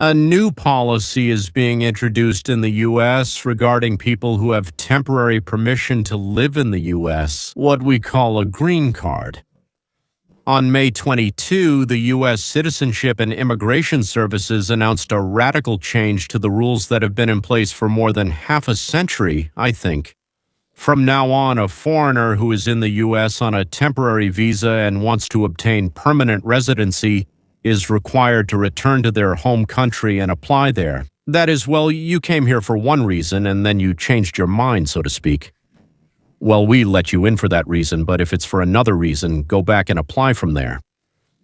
A new policy is being introduced in the U.S. regarding people who have temporary permission to live in the U.S., what we call a green card. On May 22, the U.S. Citizenship and Immigration Services announced a radical change to the rules that have been in place for more than half a century, I think. From now on, a foreigner who is in the U.S. on a temporary visa and wants to obtain permanent residency is required to return to their home country and apply there. That is, well, you came here for one reason and then you changed your mind, so to speak. Well, we let you in for that reason, but if it's for another reason, go back and apply from there.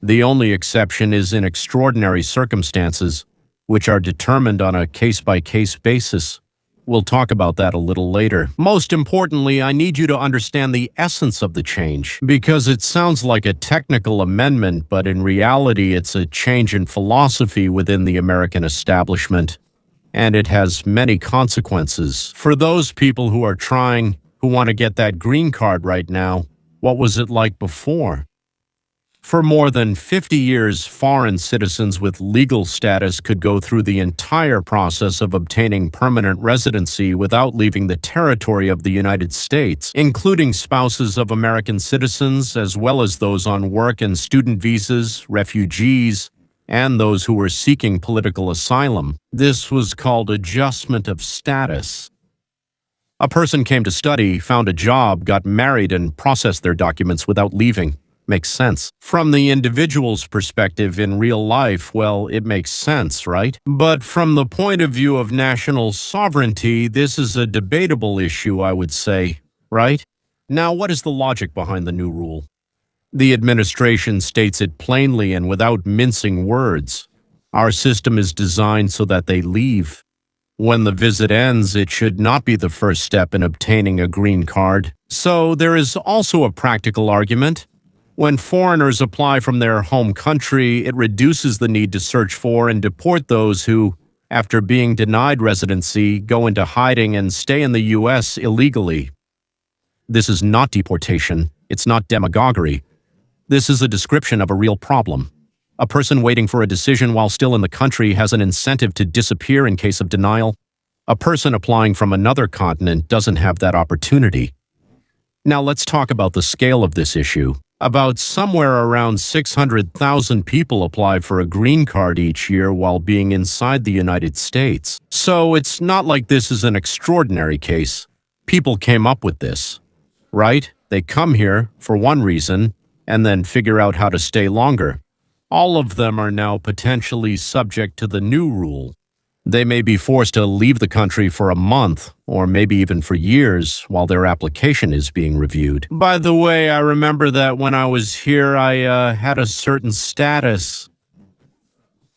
The only exception is in extraordinary circumstances, which are determined on a case-by-case basis. We'll talk about that a little later. Most importantly, I need you to understand the essence of the change, because it sounds like a technical amendment, but in reality, it's a change in philosophy within the American establishment, and it has many consequences. For those people who want to get that green card right now, what was it like before? For more than 50 years, foreign citizens with legal status could go through the entire process of obtaining permanent residency without leaving the territory of the United States, including spouses of American citizens, as well as those on work and student visas, refugees, and those who were seeking political asylum. This was called adjustment of status. A person came to study, found a job, got married, and processed their documents without leaving. Makes sense. From the individual's perspective in real life, well, it makes sense, right? But from the point of view of national sovereignty, this is a debatable issue, I would say, right? Now, what is the logic behind the new rule? The administration states it plainly and without mincing words. Our system is designed so that they leave. When the visit ends, it should not be the first step in obtaining a green card. So there is also a practical argument. When foreigners apply from their home country, it reduces the need to search for and deport those who, after being denied residency, go into hiding and stay in the U.S. illegally. This is not deportation. It's not demagoguery. This is a description of a real problem. A person waiting for a decision while still in the country has an incentive to disappear in case of denial. A person applying from another continent doesn't have that opportunity. Now let's talk about the scale of this issue. About somewhere around 600,000 people apply for a green card each year while being inside the United States. So it's not like this is an extraordinary case. People came up with this, right? They come here for one reason and then figure out how to stay longer. All of them are now potentially subject to the new rule. They may be forced to leave the country for a month, or maybe even for years, while their application is being reviewed. By the way, I remember that when I was here, I had a certain status.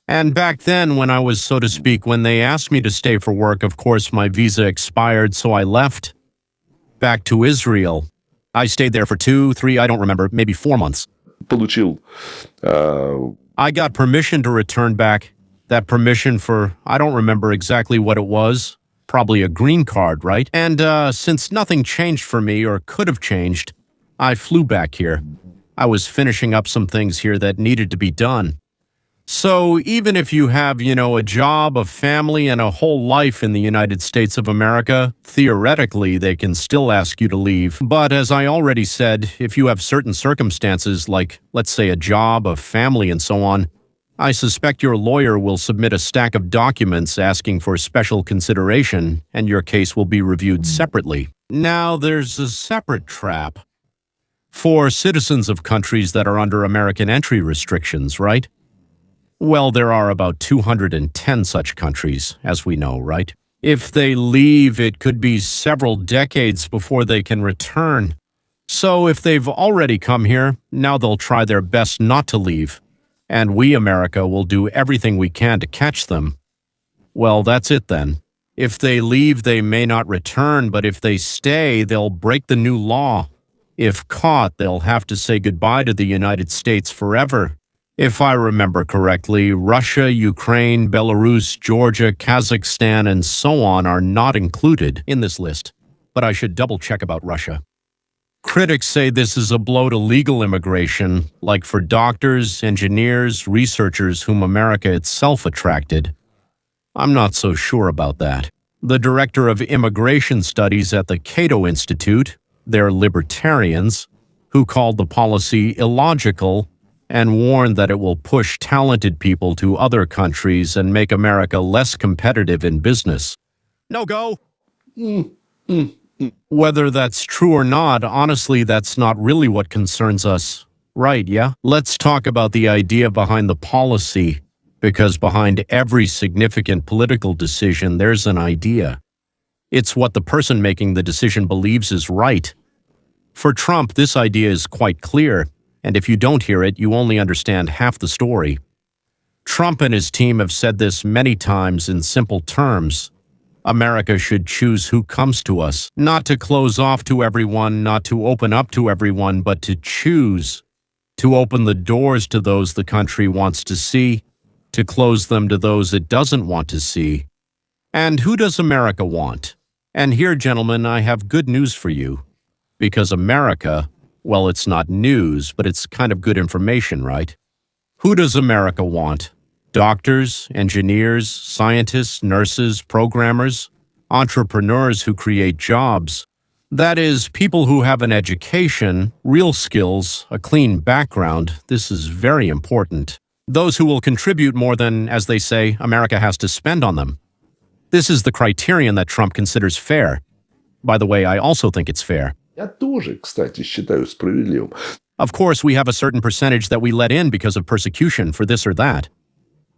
And back then, when I was, so to speak, when they asked me to stay for work, of course, my visa expired, so I left. Back to Israel. I stayed there for 2, 3, I don't remember, maybe 4 months. I got permission to return back. That permission for, I don't remember exactly what it was, probably a green card, right? And since nothing changed for me or could have changed, I flew back here. I was finishing up some things here that needed to be done. So even if you have, a job, a family, and a whole life in the United States of America, theoretically, they can still ask you to leave. But as I already said, if you have certain circumstances like, let's say, a job, a family, and so on, I suspect your lawyer will submit a stack of documents asking for special consideration, and your case will be reviewed separately. Now, there's a separate trap. For citizens of countries that are under American entry restrictions, right? Well, there are about 210 such countries, as we know, right? If they leave, it could be several decades before they can return. So if they've already come here, now they'll try their best not to leave. And we, America, will do everything we can to catch them. Well, that's it then. If they leave, they may not return, but if they stay, they'll break the new law. If caught, they'll have to say goodbye to the United States forever. If I remember correctly, Russia, Ukraine, Belarus, Georgia, Kazakhstan, and so on are not included in this list. But I should double-check about Russia. Critics say this is a blow to legal immigration, like for doctors, engineers, researchers whom America itself attracted. I'm not so sure about that. The director of immigration studies at the Cato Institute, they're libertarians, who called the policy illogical and warned that it will push talented people to other countries and make America less competitive in business. No go! Whether that's true or not, honestly, that's not really what concerns us. Right, yeah? Let's talk about the idea behind the policy, because behind every significant political decision, there's an idea. It's what the person making the decision believes is right. For Trump, this idea is quite clear, and if you don't hear it, you only understand half the story. Trump and his team have said this many times in simple terms. America should choose who comes to us, not to close off to everyone, not to open up to everyone, but to choose, to open the doors to those the country wants to see, to close them to those it doesn't want to see. And who does America want? And here, gentlemen, I have good news for you. Because America, well, it's not news, but it's kind of good information, right? Who does America want? Doctors, engineers, scientists, nurses, programmers, entrepreneurs who create jobs. That is, people who have an education, real skills, a clean background. This is very important. Those who will contribute more than, as they say, America has to spend on them. This is the criterion that Trump considers fair. By the way, I also think it's fair. Я тоже, кстати, считаю справедливым. Of course, we have a certain percentage that we let in because of persecution for this or that.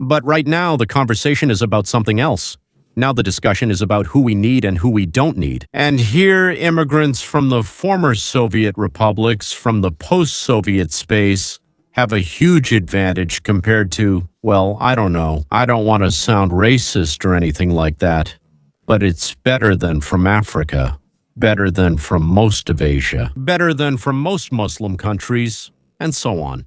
But right now, the conversation is about something else. Now the discussion is about who we need and who we don't need. And here, immigrants from the former Soviet republics, from the post-Soviet space, have a huge advantage compared to, well, I don't know. I don't want to sound racist or anything like that. But it's better than from Africa. Better than from most of Asia, better than from most Muslim countries, and so on.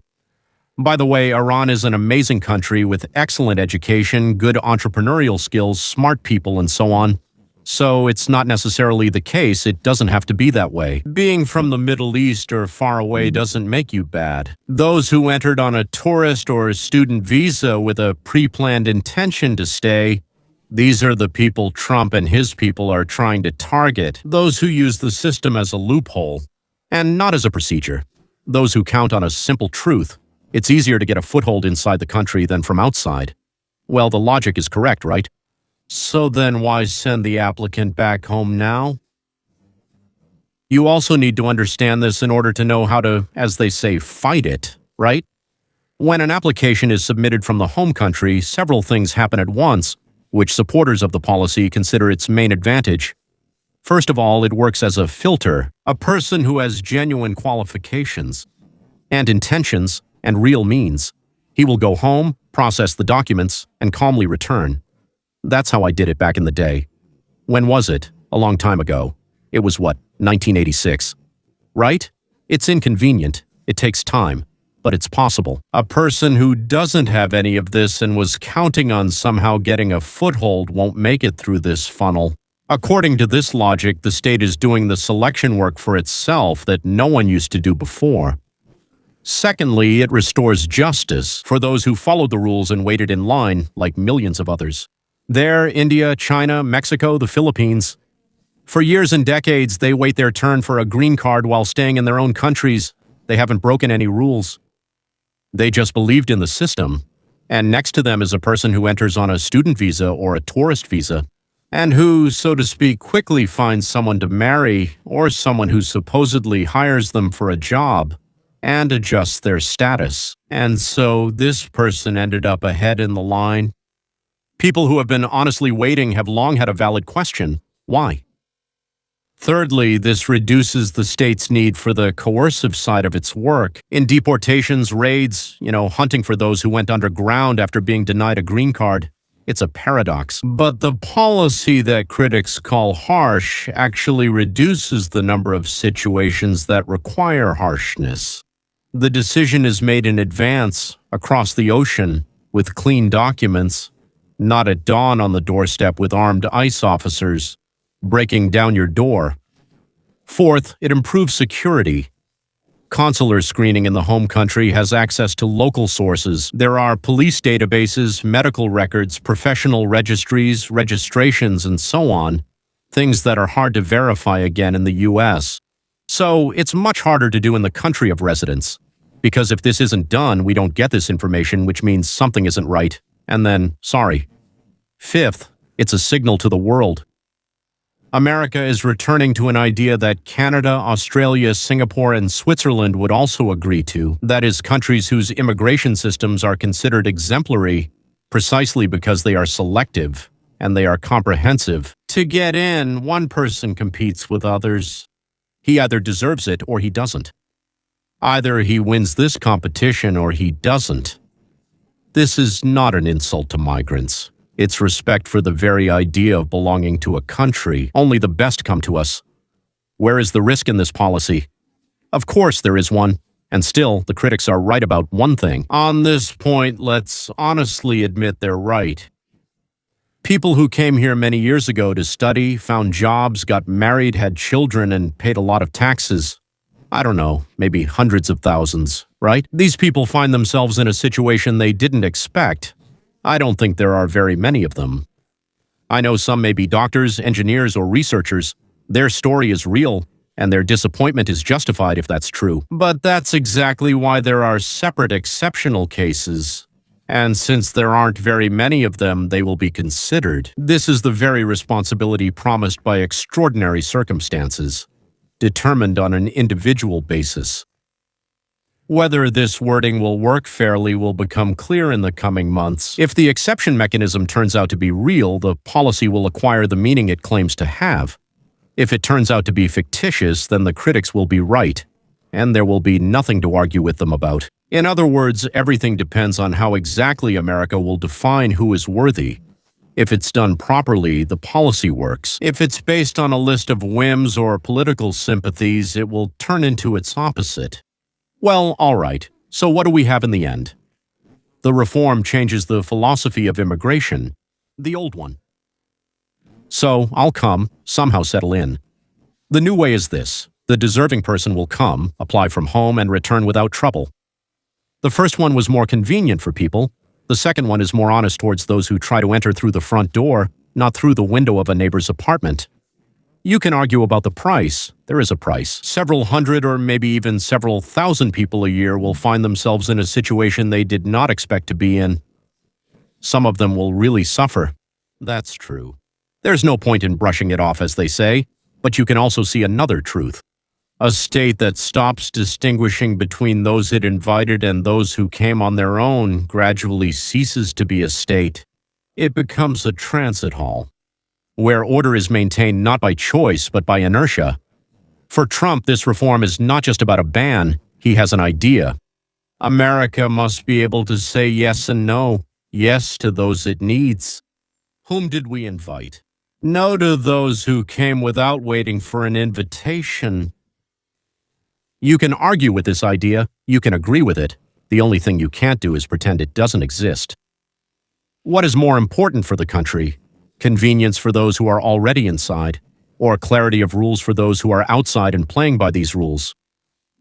By the way, Iran is an amazing country with excellent education, good entrepreneurial skills, smart people, and so on. So it's not necessarily the case, it doesn't have to be that way. Being from the Middle East or far away doesn't make you bad. Those who entered on a tourist or student visa with a pre-planned intention to stay, these are the people Trump and his people are trying to target, those who use the system as a loophole, and not as a procedure. Those who count on a simple truth. It's easier to get a foothold inside the country than from outside. Well, the logic is correct, right? So then why send the applicant back home now? You also need to understand this in order to know how to, as they say, fight it, right? When an application is submitted from the home country, several things happen at once, which supporters of the policy consider its main advantage. First of all, it works as a filter, a person who has genuine qualifications and intentions and real means. He will go home, process the documents, and calmly return. That's how I did it back in the day. When was it? A long time ago. It was what, 1986? Right? It's inconvenient. It takes time. But it's possible. A person who doesn't have any of this and was counting on somehow getting a foothold won't make it through this funnel. According to this logic, the state is doing the selection work for itself that no one used to do before. Secondly, it restores justice for those who followed the rules and waited in line, like millions of others. There, India, China, Mexico, the Philippines. For years and decades, they wait their turn for a green card while staying in their own countries. They haven't broken any rules. They just believed in the system, and next to them is a person who enters on a student visa or a tourist visa, and who, so to speak, quickly finds someone to marry or someone who supposedly hires them for a job and adjusts their status. And so this person ended up ahead in the line. People who have been honestly waiting have long had a valid question. Why? Thirdly, this reduces the state's need for the coercive side of its work. In deportations, raids, hunting for those who went underground after being denied a green card. It's a paradox. But the policy that critics call harsh actually reduces the number of situations that require harshness. The decision is made in advance, across the ocean, with clean documents, not at dawn on the doorstep with armed ICE officers breaking down your door. Fourth, it improves security. Consular screening in the home country has access to local sources. There are police databases, medical records, professional registries, registrations, and so on. Things that are hard to verify again in the U.S. So it's much harder to do in the country of residence. Because if this isn't done, we don't get this information, which means something isn't right. And then, sorry. Fifth, it's a signal to the world. America is returning to an idea that Canada, Australia, Singapore, and Switzerland would also agree to. That is, countries whose immigration systems are considered exemplary precisely because they are selective and they are comprehensive. To get in, one person competes with others. He either deserves it or he doesn't. Either he wins this competition or he doesn't. This is not an insult to migrants. It's respect for the very idea of belonging to a country. Only the best come to us. Where is the risk in this policy? Of course there is one. And still, the critics are right about one thing. On this point, let's honestly admit they're right. People who came here many years ago to study, found jobs, got married, had children, and paid a lot of taxes. I don't know, maybe hundreds of thousands, right? These people find themselves in a situation they didn't expect. I don't think there are very many of them. I know some may be doctors, engineers, or researchers. Their story is real, and their disappointment is justified if that's true. But that's exactly why there are separate exceptional cases. And since there aren't very many of them, they will be considered. This is the very responsibility promised by extraordinary circumstances, determined on an individual basis. Whether this wording will work fairly will become clear in the coming months. If the exception mechanism turns out to be real, the policy will acquire the meaning it claims to have. If it turns out to be fictitious, then the critics will be right, and there will be nothing to argue with them about. In other words, everything depends on how exactly America will define who is worthy. If it's done properly, the policy works. If it's based on a list of whims or political sympathies, it will turn into its opposite. Well, all right. So what do we have in the end? The reform changes the philosophy of immigration, the old one. So I'll come, somehow settle in. The new way is this. The deserving person will come, apply from home, and return without trouble. The first one was more convenient for people. The second one is more honest towards those who try to enter through the front door, not through the window of a neighbor's apartment. You can argue about the price. There is a price. Several hundred or maybe even several thousand people a year will find themselves in a situation they did not expect to be in. Some of them will really suffer. That's true. There's no point in brushing it off, as they say, but you can also see another truth. A state that stops distinguishing between those it invited and those who came on their own gradually ceases to be a state. It becomes a transit hall, where order is maintained not by choice but by inertia. For Trump, this reform is not just about a ban, he has an idea. America must be able to say yes and no, yes to those it needs. Whom did we invite? No to those who came without waiting for an invitation. You can argue with this idea, you can agree with it. The only thing you can't do is pretend it doesn't exist. What is more important for the country? Convenience for those who are already inside, or clarity of rules for those who are outside and playing by these rules?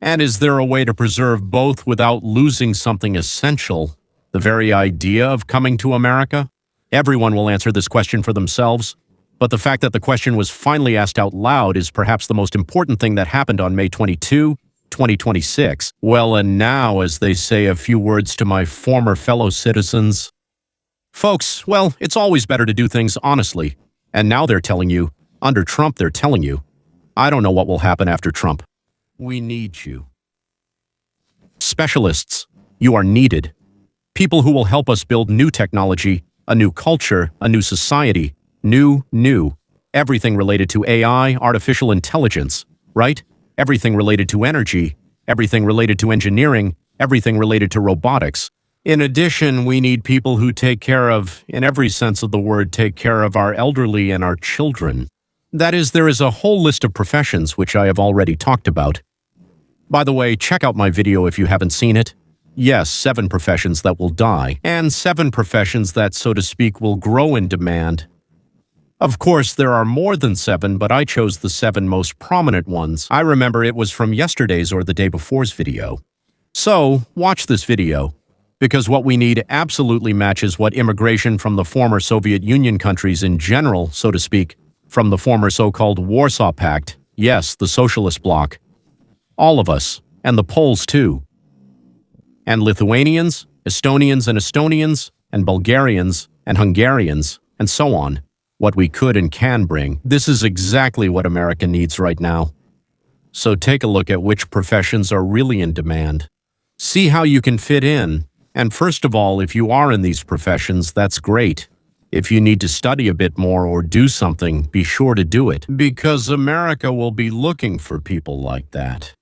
And is there a way to preserve both without losing something essential, the very idea of coming to America? Everyone will answer this question for themselves, but the fact that the question was finally asked out loud is perhaps the most important thing that happened on May 22, 2026. Well, and now, as they say, a few words to my former fellow citizens. Folks, well, it's always better to do things honestly. And now they're telling you, under Trump, they're telling you, I don't know what will happen after Trump. We need you. Specialists, you are needed. People who will help us build new technology, a new culture, a new society, new. Everything related to AI, artificial intelligence, right? Everything related to energy, everything related to engineering, everything related to robotics. In addition, we need people who take care of, in every sense of the word, take care of our elderly and our children. That is, there is a whole list of professions which I have already talked about. By the way, check out my video if you haven't seen it. Yes, 7 professions that will die, and 7 professions that, so to speak, will grow in demand. Of course, there are more than 7, but I chose the 7 most prominent ones. I remember it was from yesterday's or the day before's video. So, watch this video, because what we need absolutely matches what immigration from the former Soviet Union countries in general, so to speak, from the former so-called Warsaw Pact, yes, the socialist bloc, all of us, and the Poles too, and Lithuanians, Estonians, and Bulgarians, and Hungarians, and so on, what we could and can bring. This is exactly what America needs right now. So take a look at which professions are really in demand. See how you can fit in. And first of all, if you are in these professions, that's great. If you need to study a bit more or do something, be sure to do it. Because America will be looking for people like that.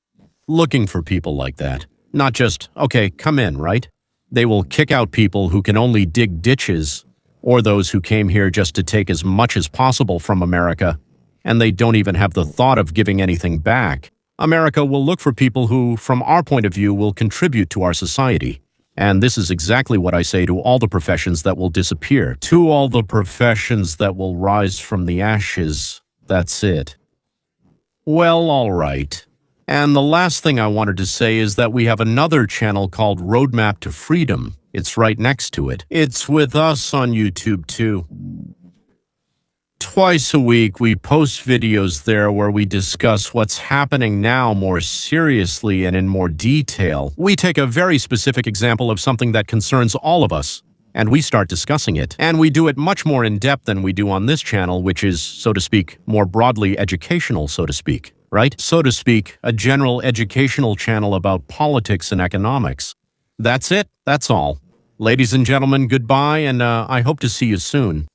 Looking for people like that. Not just, okay, come in, right? They will kick out people who can only dig ditches, or those who came here just to take as much as possible from America, and they don't even have the thought of giving anything back. America will look for people who, from our point of view, will contribute to our society. And this is exactly what I say to all the professions that will disappear. To all the professions that will rise from the ashes. That's it. Well, all right. And the last thing I wanted to say is that we have another channel called Roadmap to Freedom. It's right next to it. It's with us on YouTube too. Twice a week, we post videos there where we discuss what's happening now more seriously and in more detail. We take a very specific example of something that concerns all of us, and we start discussing it. And we do it much more in depth than we do on this channel, which is, so to speak, more broadly educational, so to speak, right? So to speak, a general educational channel about politics and economics. That's it. That's all. Ladies and gentlemen, goodbye, and I hope to see you soon.